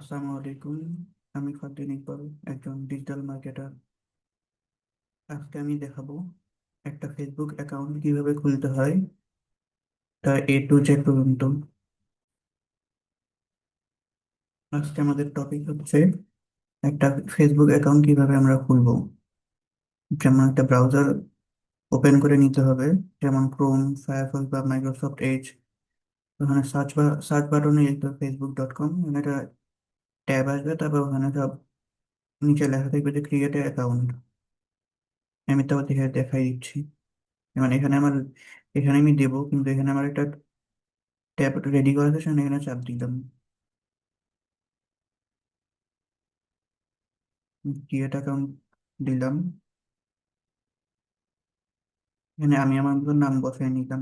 আসসালামু আলাইকুম। আমি ফারদিন ইকবাল, একজন ডিজিটাল মার্কেটার। আজকে আমি দেখাবো একটা ফেসবুক অ্যাকাউন্ট কিভাবে খুলতে হয়, তা A to Z পর্যন্ত। আজকে আমাদের টপিক হচ্ছে একটা ফেসবুক অ্যাকাউন্ট কিভাবে আমরা খুলবো। যেমন একটা ব্রাউজার ওপেন করে নিতে হবে, যেমন ক্রোম, ফায়ারফক্স বা মাইক্রোসফট এজ। ওখানে সার্চ বাটনে লিখতে হবে facebook.com, ওখানে একটা ট্যাব আসবে, তারপর ওখানে সব নিচে লেখা থাকবে যে ক্রিয়েট অ্যাকাউন্ট। আমি তো দেখাই দিচ্ছি। মানে এখানে আমি দেবো, কিন্তু এখানে আমার একটা ট্যাব রেডি করা আছে, সেখানে এখানে চাপ দিলাম, ক্রিয়েট অ্যাকাউন্ট দিলাম। এখানে আমি আমার মতো নাম বসাই নিলাম।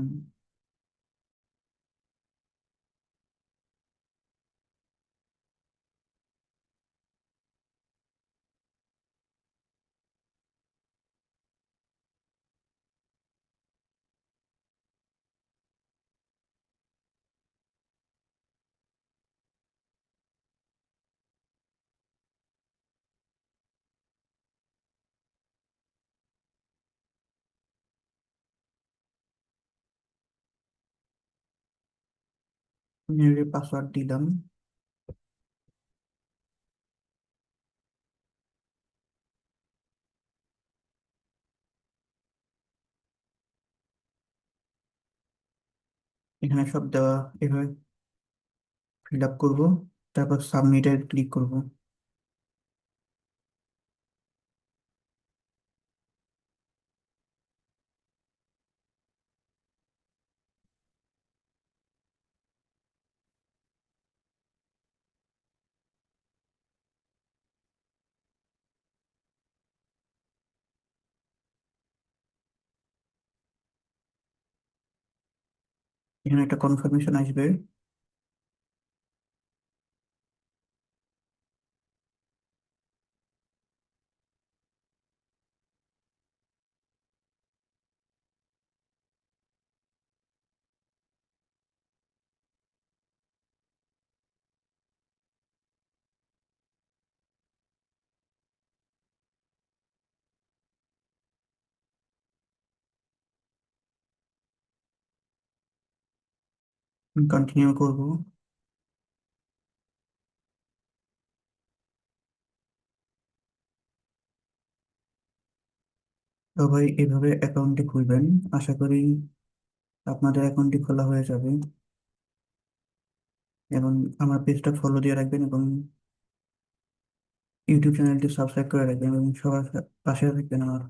পাসওয়ার্ড দিলাম। এখানে সব দেওয়া, এভাবে ফিল আপ করবো, তারপর সাবমিটে ক্লিক করব। এখানে একটা কনফার্মেশন আসবে। কন্টিনিউ করব। সবাই এভাবে অ্যাকাউন্টটি খুলবেন। আশা করি আপনাদের অ্যাকাউন্টটি খোলা হয়ে যাবে। এবং আমার পেজটা ফলো দিয়ে রাখবেন, এবং ইউটিউব চ্যানেলটি সাবস্ক্রাইব করে রাখবেন, এবং সবার পাশে থাকবেন আমার।